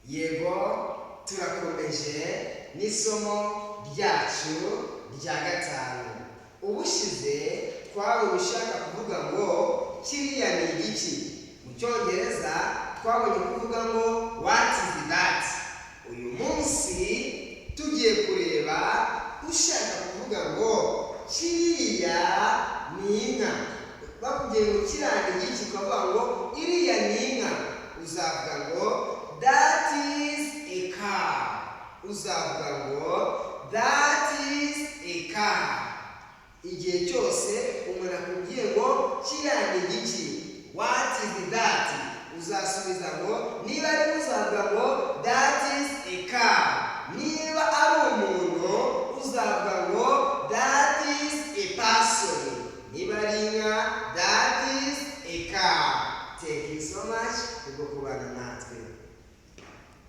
Yego turakomeje n'isomo ryacu rya gatanu. Ubushize twabonye ushaka kuvuga ngo kiriya ni igiki. Mu Cyongereza twabonye kuvuga ngo what is that. Uyu munsi tugiye kureba ushaka kuvuga ngo kiriya ni inka. Bakubwiye ngo kiriya ni igiki ukavuga ngo iriya ni inka, uzavuga ngo that is a car. Uzavuga ngo that is a car. Igihe cyose umuntu akubwiye ngo kiriya ni igiki, what is that, uzasubiza ngo niba ari uzavuga ngo that is a car. Niba ari umuntu uzavuga ngo that is a person. Niba ari inka that is a car. Thank you so much kubwo kubana natwe.